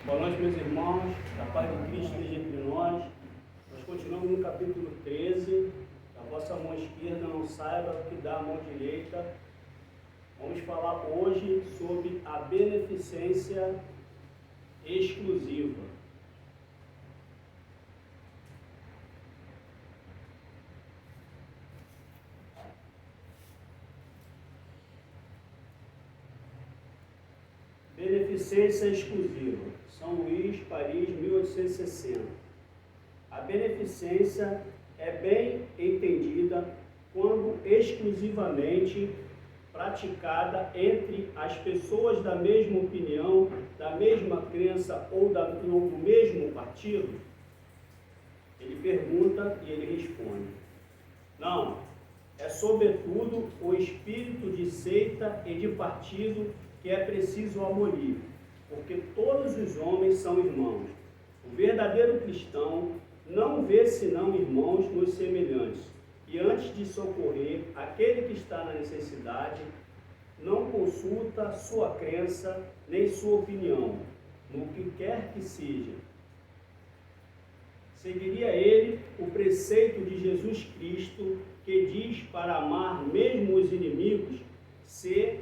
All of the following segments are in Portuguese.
Boa noite, meus irmãos, a paz de Cristo esteja entre nós. Nós continuamos no capítulo 13. A vossa mão esquerda não saiba o que dá a mão direita. Vamos falar hoje sobre a beneficência exclusiva. Beneficência exclusiva. São Luís, Paris, 1860. A beneficência é bem entendida quando exclusivamente praticada entre as pessoas da mesma opinião, da mesma crença ou do mesmo partido. Ele pergunta e ele responde. Não, é sobretudo o espírito de seita e de partido que é preciso abolir, porque todos os homens são irmãos. O verdadeiro cristão não vê senão irmãos nos semelhantes, e antes de socorrer aquele que está na necessidade, não consulta sua crença nem sua opinião, no que quer que seja. Seguiria ele o preceito de Jesus Cristo, que diz para amar mesmo os inimigos, se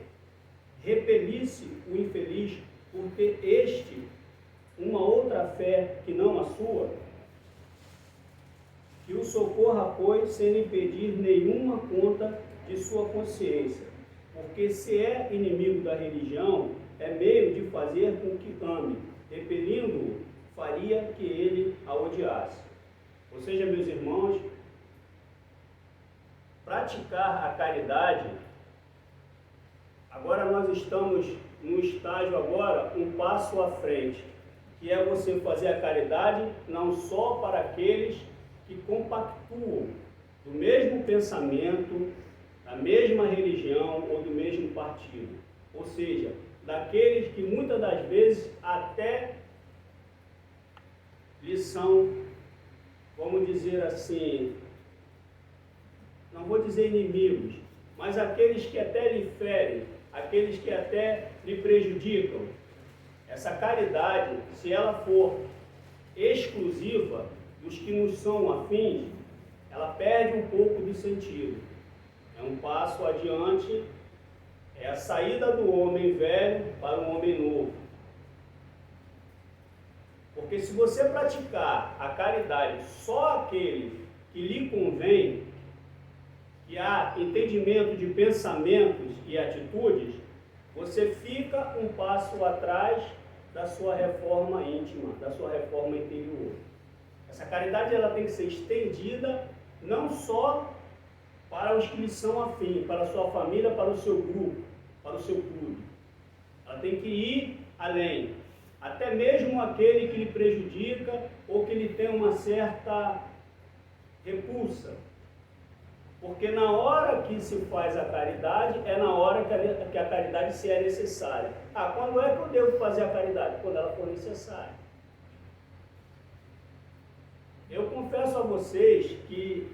repelisse o infeliz por ter uma outra fé que não a sua, que o socorra, pois, sem lhe pedir nenhuma conta de sua consciência, porque se é inimigo da religião, é meio de fazer com que ame, repelindo-o, faria que ele a odiasse. Ou seja, meus irmãos, praticar a caridade. Agora nós estamos no estágio agora, um passo à frente, que é você fazer a caridade não só para aqueles que compactuam do mesmo pensamento, da mesma religião ou do mesmo partido. Ou seja, daqueles que muitas das vezes até lhes são, vamos dizer assim, não vou dizer inimigos, mas aqueles que até lhe ferem, aqueles que até lhe prejudicam. Essa caridade, se ela for exclusiva dos que nos são afins, ela perde um pouco de sentido. É um passo adiante, é a saída do homem velho para o homem novo. Porque se você praticar a caridade só aquele que lhe convém, que há entendimento de pensamentos e atitudes, você fica um passo atrás da sua reforma íntima, da sua reforma interior. Essa caridade ela tem que ser estendida não só para os que lhe são afins, para a sua família, para o seu grupo, para o seu clube. Ela tem que ir além, até mesmo aquele que lhe prejudica ou que lhe tem uma certa repulsa. Porque na hora que se faz a caridade, é na hora que a caridade se é necessária. Quando é que eu devo fazer a caridade? Quando ela for necessária. Eu confesso a vocês que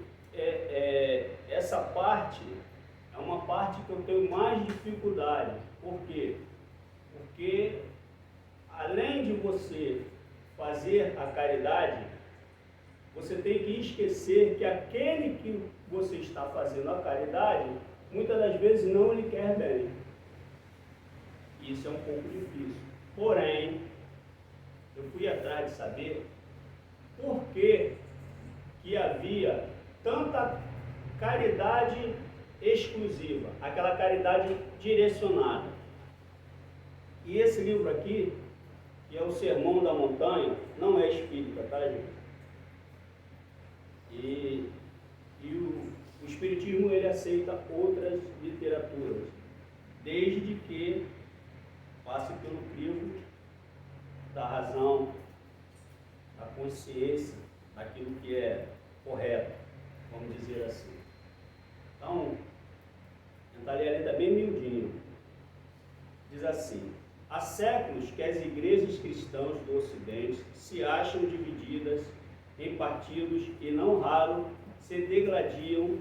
essa parte é uma parte que eu tenho mais dificuldade. Por quê? Porque além de você fazer a caridade, você tem que esquecer que aquele que você está fazendo a caridade, muitas das vezes não lhe quer bem. Isso é um pouco difícil. Porém, eu fui atrás de saber por que havia tanta caridade exclusiva, aquela caridade direcionada. E esse livro aqui, que é o Sermão da Montanha, não é espírita, tá, gente? E o Espiritismo ele aceita outras literaturas, desde que passe pelo crivo da razão, da consciência, daquilo que é correto, vamos dizer assim. Então, tentar ler ali bem miudinho. Diz assim: há séculos que as igrejas cristãs do Ocidente se acham divididas em partidos e não raro se degladiam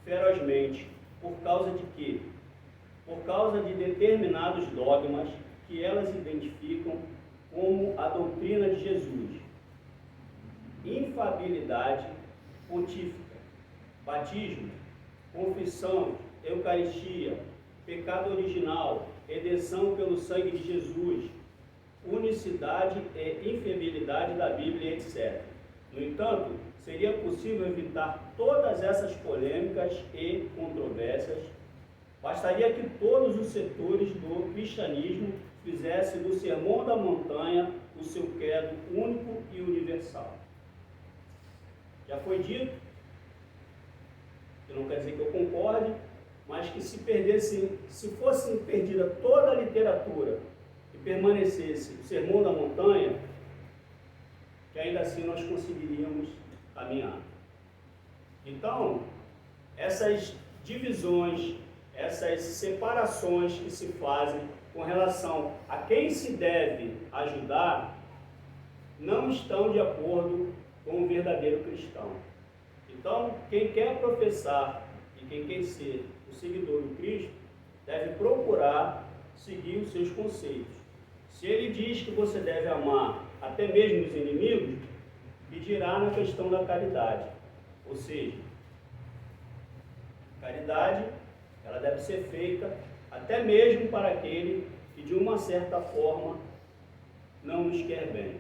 ferozmente. Por causa de quê? Por causa de determinados dogmas que elas identificam como a doutrina de Jesus, infabilidade pontífica, batismo, confissão, eucaristia, pecado original, redenção pelo sangue de Jesus, unicidade e infiabilidade da Bíblia, etc. No entanto, seria possível evitar todas essas polêmicas e controvérsias. Bastaria que todos os setores do cristianismo fizessem do Sermão da Montanha o seu credo único e universal. Já foi dito, que não quer dizer que eu concorde, mas que se fosse perdida toda a literatura e permanecesse o Sermão da Montanha, que ainda assim nós conseguiríamos caminhar. Então, essas divisões, essas separações que se fazem com relação a quem se deve ajudar, não estão de acordo com o verdadeiro cristão. Então, quem quer professar e quem quer ser o seguidor do Cristo, deve procurar seguir os seus conceitos. Se ele diz que você deve amar até mesmo os inimigos, pedirá na questão da caridade. Ou seja, caridade, ela deve ser feita até mesmo para aquele que de uma certa forma não nos quer bem.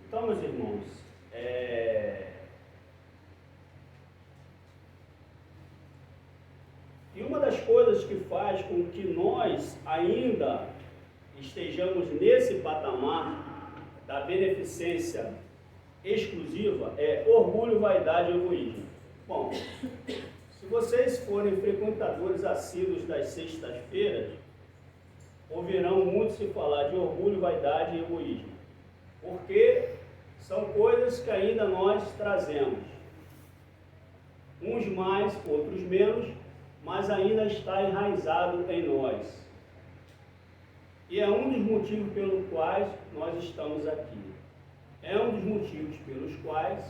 Então, meus irmãos, e uma das coisas que faz com que nós ainda estejamos nesse patamar da beneficência exclusiva é orgulho, vaidade e egoísmo. Bom, se vocês forem frequentadores assíduos das sextas-feiras, ouvirão muito se falar de orgulho, vaidade e egoísmo, porque são coisas que ainda nós trazemos, uns mais, outros menos, mas ainda está enraizado em nós. E é um dos motivos pelos quais nós estamos aqui. É um dos motivos pelos quais,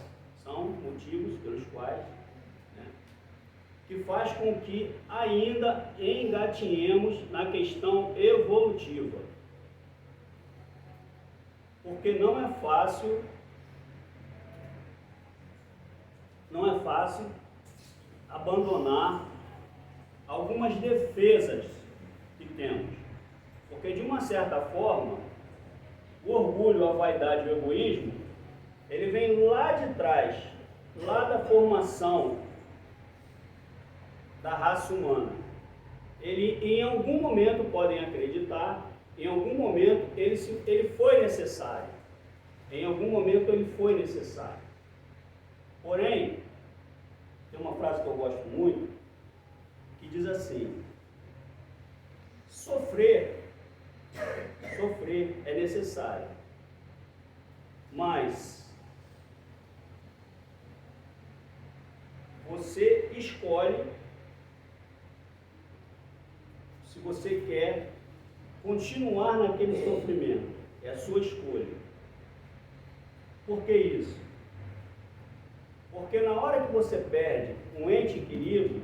que faz com que ainda engatinhemos na questão evolutiva. Porque não é fácil abandonar algumas defesas que temos. Porque, de uma certa forma, o orgulho, a vaidade e o egoísmo, ele vem lá de trás, lá da formação da raça humana. Ele, em algum momento, podem acreditar, em algum momento, ele foi necessário. Em algum momento, ele foi necessário. Porém, tem uma frase que eu gosto muito, que diz assim: sofrer é necessário, mas você escolhe se você quer continuar naquele sofrimento. É a sua escolha. Por que isso? Porque na hora que você perde um ente querido,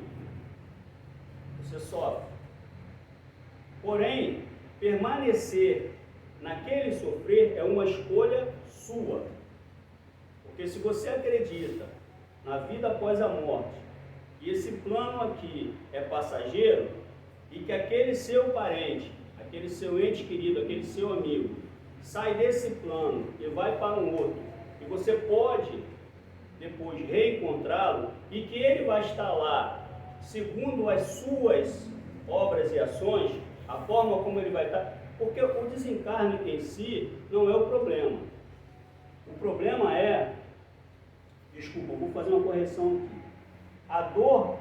você sofre. Porém, permanecer naquele sofrer é uma escolha sua. Porque se você acredita na vida após a morte, e esse plano aqui é passageiro, e que aquele seu parente, aquele seu ente querido, aquele seu amigo, sai desse plano e vai para um outro, e você pode depois reencontrá-lo, e que ele vai estar lá segundo as suas obras e ações, a forma como ele vai estar, porque o desencarne em si não é o problema. O problema é, desculpa, eu vou fazer uma correção aqui. A dor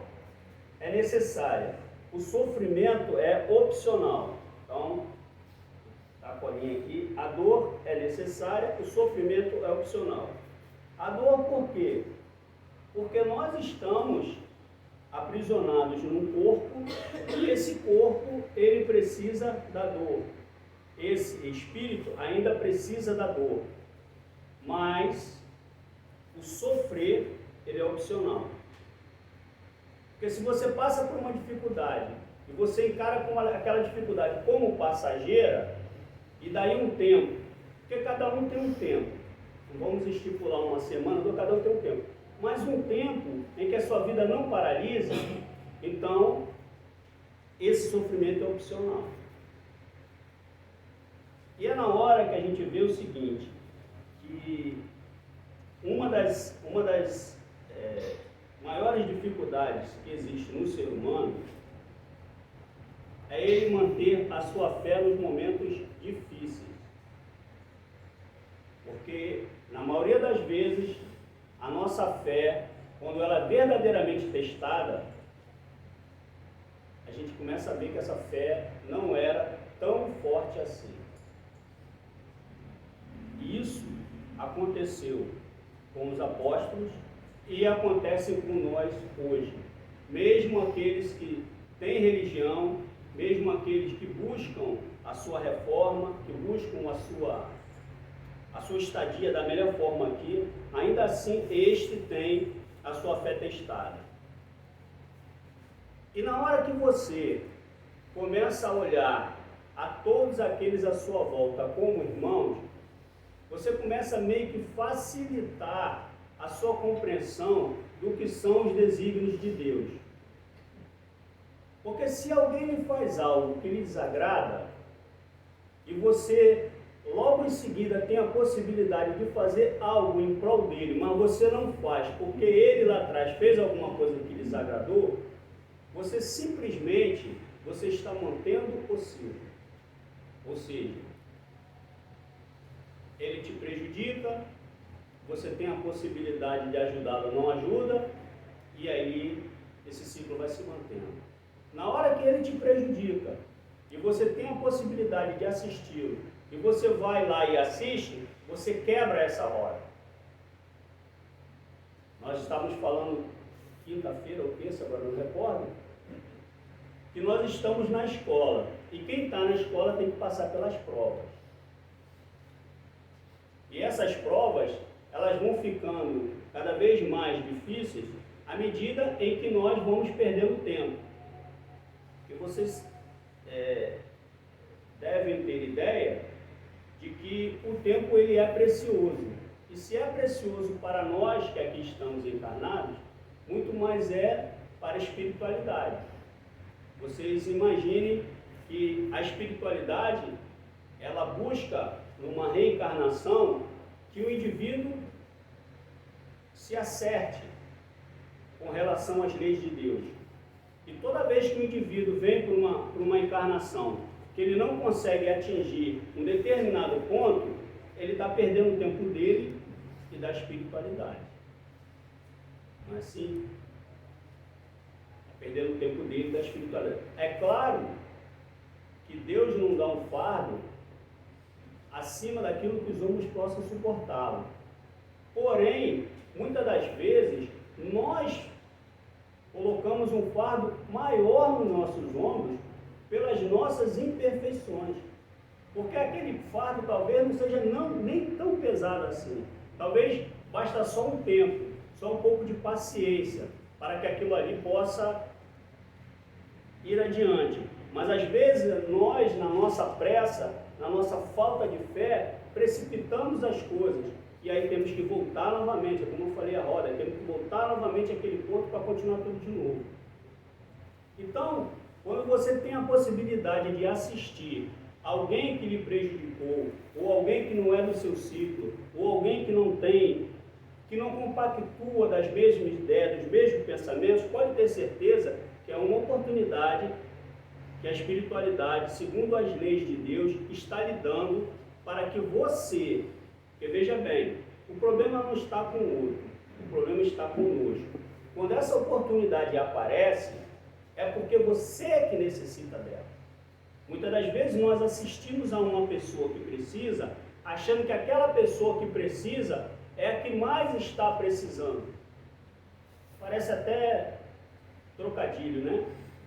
é necessária, o sofrimento é opcional. Então, tá a colinha aqui, a dor é necessária, o sofrimento é opcional. A dor por quê? Porque nós estamos aprisionados num corpo, e esse corpo, ele precisa da dor. Esse espírito ainda precisa da dor. Mas o sofrer, ele é opcional. Porque se você passa por uma dificuldade e você encara com aquela dificuldade como passageira, e daí um tempo, porque cada um tem um tempo, não vamos estipular uma semana, cada um tem um tempo, mas um tempo em que a sua vida não paralisa, então esse sofrimento é opcional. E é na hora que a gente vê o seguinte, que uma das maiores dificuldades que existe no ser humano é ele manter a sua fé nos momentos difíceis. Porque, na maioria das vezes, a nossa fé, quando ela é verdadeiramente testada, a gente começa a ver que essa fé não era tão forte assim. Isso aconteceu com os apóstolos e acontece com nós hoje. Mesmo aqueles que têm religião, mesmo aqueles que buscam a sua reforma, que buscam a sua estadia da melhor forma aqui, ainda assim este tem a sua fé testada. E na hora que você começa a olhar a todos aqueles à sua volta como irmãos, você começa a meio que facilitar a sua compreensão do que são os desígnios de Deus. Porque se alguém lhe faz algo que lhe desagrada, e você logo em seguida tem a possibilidade de fazer algo em prol dele, mas você não faz porque ele lá atrás fez alguma coisa que lhe desagradou, você simplesmente está mantendo o seu. Ou seja, ele te prejudica, você tem a possibilidade de ajudá-lo, não ajuda, e aí esse ciclo vai se mantendo. Na hora que ele te prejudica, e você tem a possibilidade de assisti-lo, e você vai lá e assiste, você quebra essa roda. Nós estávamos falando quinta-feira ou terça, agora não recordo, que nós estamos na escola, e quem está na escola tem que passar pelas provas. E essas provas, elas vão ficando cada vez mais difíceis à medida em que nós vamos perdendo tempo. E vocês devem ter ideia de que o tempo ele é precioso. E se é precioso para nós que aqui estamos encarnados, muito mais é para a espiritualidade. Vocês imaginem que a espiritualidade, ela busca numa reencarnação que o indivíduo se acerte com relação às leis de Deus. E toda vez que o indivíduo vem por uma encarnação que ele não consegue atingir um determinado ponto, ele está perdendo o tempo dele e da espiritualidade. Não é assim? Está perdendo o tempo dele e da espiritualidade. É claro que Deus não dá um fardo acima daquilo que os homens possam suportá-lo. Porém, muitas das vezes, nós colocamos um fardo maior nos nossos ombros pelas nossas imperfeições. Porque aquele fardo talvez não seja nem tão pesado assim. Talvez basta só um tempo, só um pouco de paciência, para que aquilo ali possa ir adiante. Mas às vezes nós, na nossa pressa, na nossa falta de fé, precipitamos as coisas. E aí temos que voltar novamente, como eu falei a roda, temos que voltar novamente àquele ponto para continuar tudo de novo. Então, quando você tem a possibilidade de assistir alguém que lhe prejudicou, ou alguém que não é do seu ciclo, ou alguém que não compactua das mesmas ideias, dos mesmos pensamentos, pode ter certeza que é uma oportunidade que a espiritualidade, segundo as leis de Deus, está lhe dando para que você, porque veja bem, o problema não está com o outro, o problema está conosco. Quando essa oportunidade aparece, é porque você é que necessita dela. Muitas das vezes nós assistimos a uma pessoa que precisa, achando que aquela pessoa que precisa é a que mais está precisando. Parece até trocadilho, né?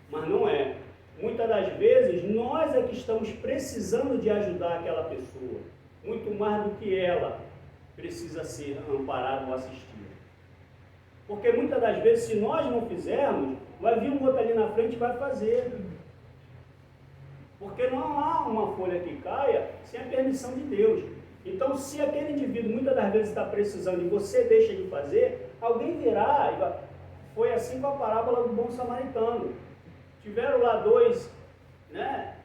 Mas não é. Muitas das vezes nós é que estamos precisando de ajudar aquela pessoa, muito mais do que ela precisa ser amparada ou assistida. Porque muitas das vezes, se nós não fizermos, vai vir um outro ali na frente e vai fazer. Porque não há uma folha que caia sem a permissão de Deus. Então, se aquele indivíduo muitas das vezes está precisando e você deixa de fazer, alguém virá. Foi assim com a parábola do bom samaritano. Tiveram lá dois, né,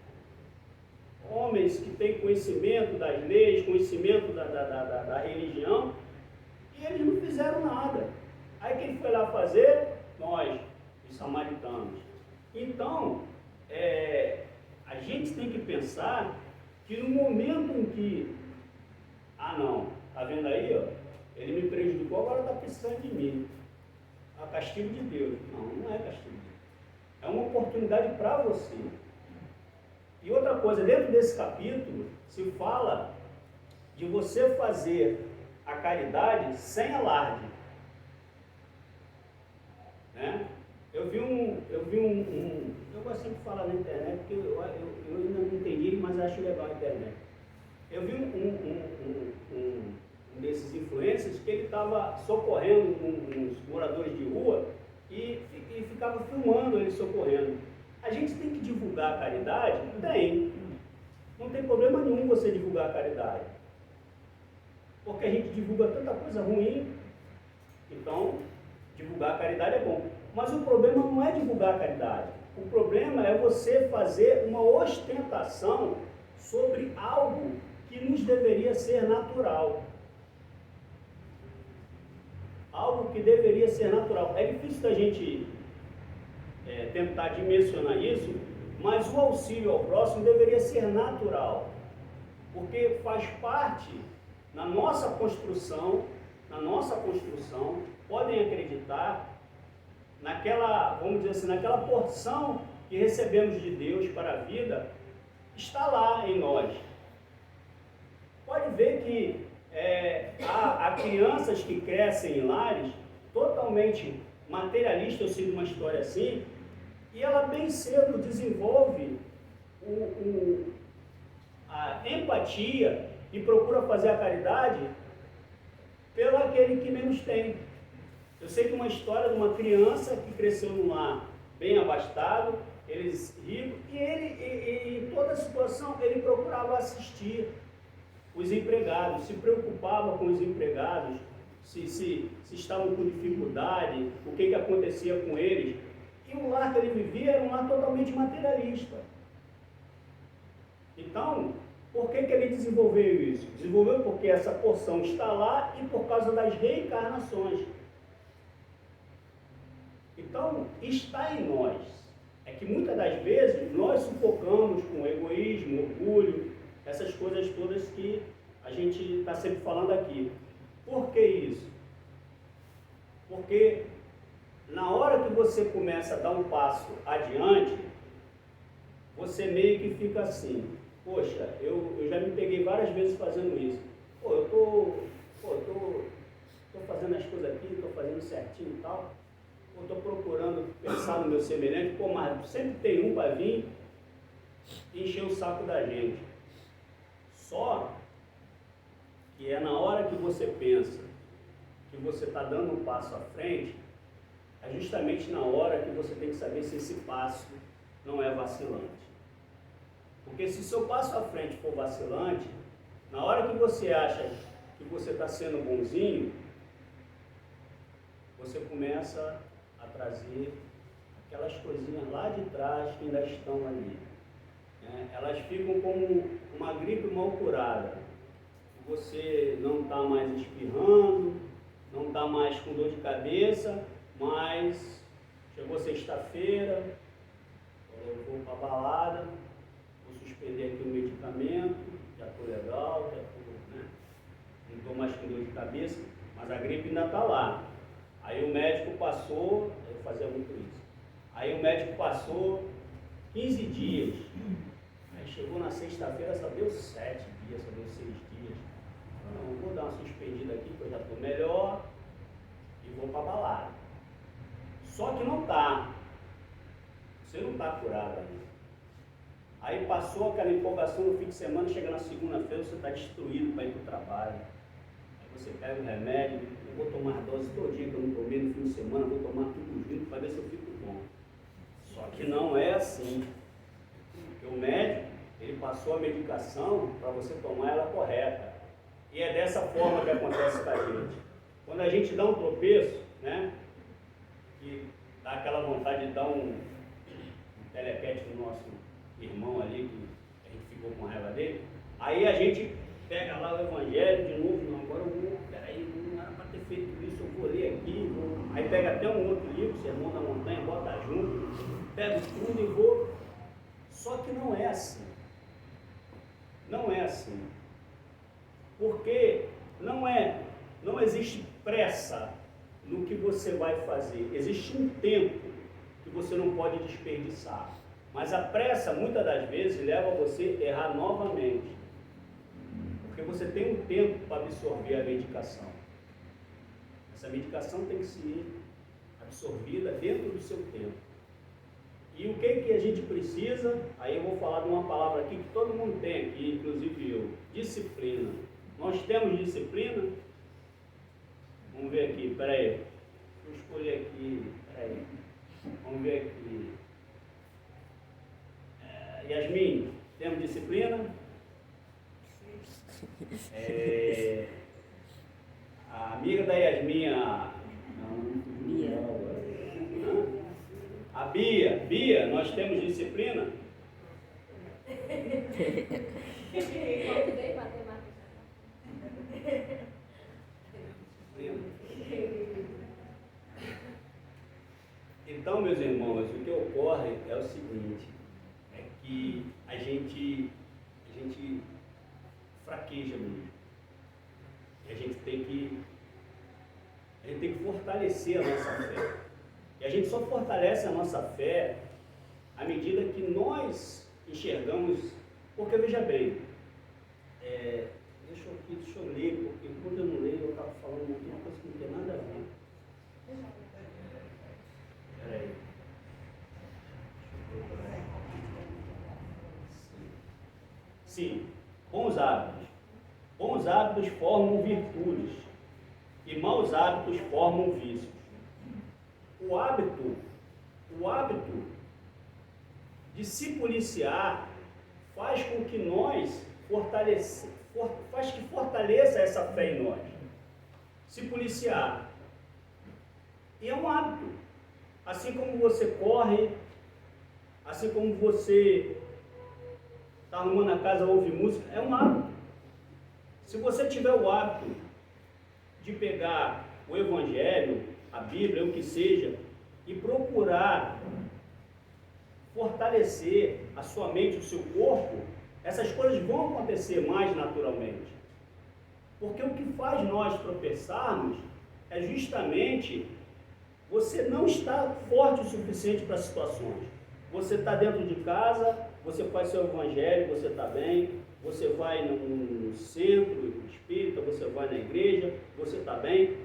homens que têm conhecimento das leis, conhecimento da religião, e eles não fizeram nada. Aí quem foi lá fazer? Nós, os samaritanos. Então, a gente tem que pensar que no momento em que, não, tá vendo aí, ó, ele me prejudicou, agora está precisando de mim. É castigo de Deus. Não é castigo de Deus. É uma oportunidade para você. E outra coisa, dentro desse capítulo, se fala de você fazer a caridade sem alarde. Né? Eu gosto sempre de falar na internet, porque eu ainda não entendi, mas acho legal a internet. Eu vi um desses influencers que ele estava socorrendo uns moradores de rua e ficava filmando ele socorrendo. A gente tem que divulgar a caridade? Tem. Não tem problema nenhum você divulgar a caridade. Porque a gente divulga tanta coisa ruim, então divulgar a caridade é bom. Mas o problema não é divulgar a caridade. O problema é você fazer uma ostentação sobre algo que nos deveria ser natural. Algo que deveria ser natural. É difícil da gente tentar dimensionar isso, mas o auxílio ao próximo deveria ser natural. Porque faz parte na nossa construção, podem acreditar naquela, vamos dizer assim, naquela porção que recebemos de Deus para a vida, está lá em nós. Pode ver que há crianças que crescem em lares totalmente materialistas, eu sigo uma história assim, e ela bem cedo desenvolve a empatia e procura fazer a caridade pelo aquele que menos tem. Eu sei que uma história de uma criança que cresceu num lar bem abastado, eles ricos, e ele, em toda situação, ele procurava assistir os empregados, se preocupava com os empregados, se estavam com dificuldade, o que acontecia com eles. E o lar que ele vivia era um lar totalmente materialista. Então, por que ele desenvolveu isso? Desenvolveu porque essa porção está lá e por causa das reencarnações. Então, está em nós. É que muitas das vezes nós sufocamos com egoísmo, orgulho, essas coisas todas que a gente está sempre falando aqui. Por que isso? Porque na hora que você começa a dar um passo adiante, você meio que fica assim, poxa, eu já me peguei várias vezes fazendo isso. Eu tô fazendo as coisas aqui, estou fazendo certinho e tal. Eu estou procurando pensar no meu semelhante, mas sempre tem um para vir e encher o saco da gente. Só que é na hora que você pensa que você está dando um passo à frente, é justamente na hora que você tem que saber se esse passo não é vacilante. Porque se seu passo à frente for vacilante, na hora que você acha que você está sendo bonzinho, você começa a trazer aquelas coisinhas lá de trás que ainda estão ali. Elas ficam como uma gripe mal curada. Você não está mais espirrando, não está mais com dor de cabeça, mas chegou sexta-feira, eu vou para a balada, vou suspender aqui o medicamento, já estou legal, já estou, não estou mais com dor de cabeça, mas a gripe ainda está lá. Aí o médico passou, eu fazia muito isso, aí o médico passou 15 dias, aí chegou na sexta-feira, só deu 7 dias, só deu 6 dias. Não, vou dar uma suspendida aqui, que eu já estou melhor, e vou para a balada. Só que não está. Você não está curado ainda. Aí passou aquela empolgação no fim de semana, chega na segunda-feira, você está destruído para ir para o trabalho. Aí você pega o remédio, eu vou tomar dose todo dia que eu não tomei no fim de semana, vou tomar tudo junto para ver se eu fico bom. Só que não é assim. Porque o médico, ele passou a medicação para você tomar ela correta. E é dessa forma que acontece com a gente. Quando a gente dá um tropeço, né, que dá aquela vontade de dar um telepete no nosso irmão ali, que a gente ficou com raiva dele, aí a gente pega lá o evangelho de novo, não, agora eu vou, peraí, não era para ter feito isso, eu vou ler aqui, aí pega até um outro livro, Sermão da Montanha, bota junto, pega tudo e vou. Só que não é assim. Não é assim. Porque não existe pressa no que você vai fazer. Existe um tempo que você não pode desperdiçar. Mas a pressa, muitas das vezes, leva você a errar novamente. Porque você tem um tempo para absorver a medicação. Essa medicação tem que ser absorvida dentro do seu tempo. E o que a gente precisa? Aí eu vou falar de uma palavra aqui que todo mundo tem aqui, inclusive eu. Disciplina. Nós temos disciplina? Vamos ver aqui, peraí. Deixa eu escolher aqui, peraí. Vamos ver aqui. Yasmin, temos disciplina? A amiga da Yasmin, a Bia, nós temos disciplina? Então, meus irmãos, o que ocorre é o seguinte, é que a gente fraqueja mesmo. E a gente tem que fortalecer a nossa fé. E a gente só fortalece a nossa fé à medida que nós enxergamos, porque veja bem, deixa eu ler, porque quando eu não leio eu estava falando uma coisa que não tem nada a ver. Espera aí. Sim, bons hábitos. Bons hábitos formam virtudes e maus hábitos formam vícios. O hábito de se policiar faz com que fortaleça essa fé em nós. Se policiar. E é um hábito. Assim como você corre, assim como você está arrumando a casa, ouve música, é um hábito. Se você tiver o hábito de pegar o Evangelho, a Bíblia, o que seja, e procurar fortalecer a sua mente, o seu corpo, essas coisas vão acontecer mais naturalmente. Porque o que faz nós tropeçarmos é justamente você não estar forte o suficiente para as situações. Você está dentro de casa, você faz seu Evangelho, você está bem, você vai no centro espírita, você vai na igreja, você está bem.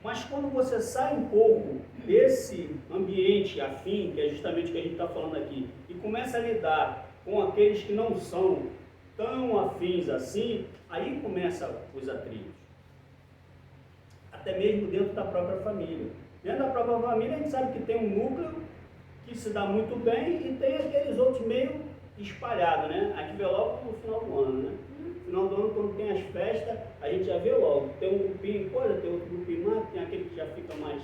Mas quando você sai um pouco desse ambiente afim, que é justamente o que a gente está falando aqui, e começa a lidar com aqueles que não são tão afins assim, aí começa os atritos. Até mesmo dentro da própria família. Dentro da própria família a gente sabe que tem um núcleo que se dá muito bem e tem aqueles outros meio espalhados, né? A gente vê logo no final do ano, né? No final do ano, quando tem as festas, a gente já vê logo. Tem um grupinho coisa, tem outro grupinho mais, tem aquele que já fica mais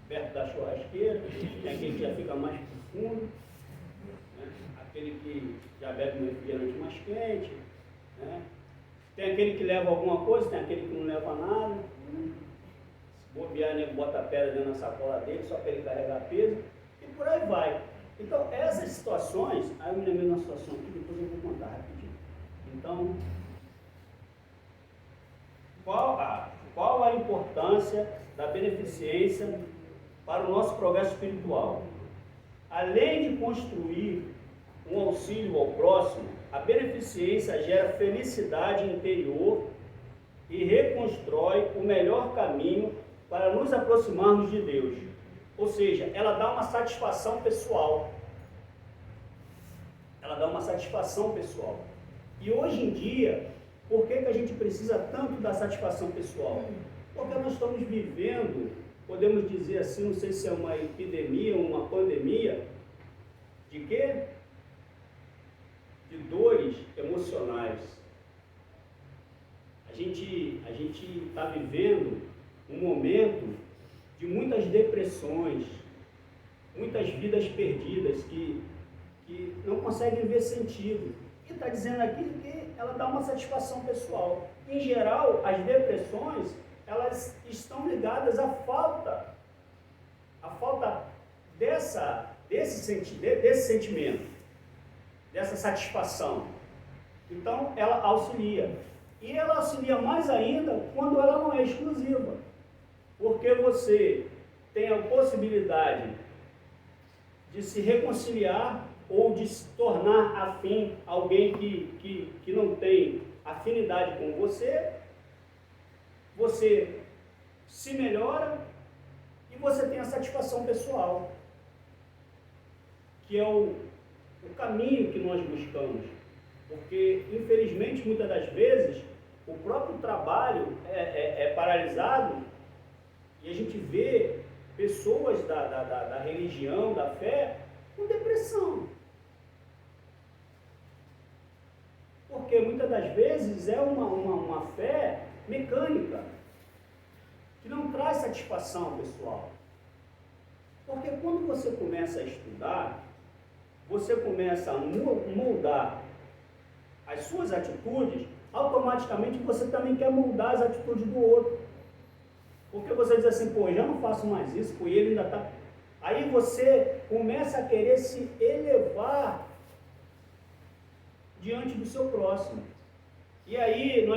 perto da churrasqueira, tem aquele que já fica mais pro fundo, né? Aquele que já bebe um refrigerante mais quente, né? Tem aquele que leva alguma coisa, tem aquele que não leva nada. Se bobear, né, bota a pedra dentro da sacola dele, só para ele carregar peso, e por aí vai. Então, essas situações, aí eu me lembrei de uma situação aqui, depois eu vou contar rapidinho. Então, qual a importância da beneficência para o nosso progresso espiritual? Além de construir um auxílio ao próximo, a beneficência gera felicidade interior e reconstrói o melhor caminho para nos aproximarmos de Deus. Ou seja, ela dá uma satisfação pessoal. Ela dá uma satisfação pessoal. E hoje em dia, por que a gente precisa tanto da satisfação pessoal? Porque nós estamos vivendo, podemos dizer assim, não sei se é uma epidemia ou uma pandemia, de quê? de dores emocionais. A gente está vivendo um momento de muitas depressões, muitas vidas perdidas que não conseguem ver sentido. E está dizendo aqui que ela dá uma satisfação pessoal. Em geral, as depressões, elas estão ligadas à falta desse sentimento, dessa satisfação. Então, ela auxilia. E ela auxilia mais ainda quando ela não é exclusiva. Porque você tem a possibilidade de se reconciliar ou de se tornar afim, alguém que não tem afinidade com você, você se melhora e você tem a satisfação pessoal, que é o caminho que nós buscamos. Porque, infelizmente, muitas das vezes, o próprio trabalho é paralisado e a gente vê pessoas da religião, da fé, com depressão. Porque muitas das vezes é uma fé mecânica, que não traz satisfação pessoal. Porque quando você começa a estudar, você começa a moldar as suas atitudes, automaticamente você também quer moldar as atitudes do outro. Porque você diz assim, pô, já não faço mais isso, pô, e ele ainda está... Aí você começa a querer se elevar diante do seu próximo. E aí nós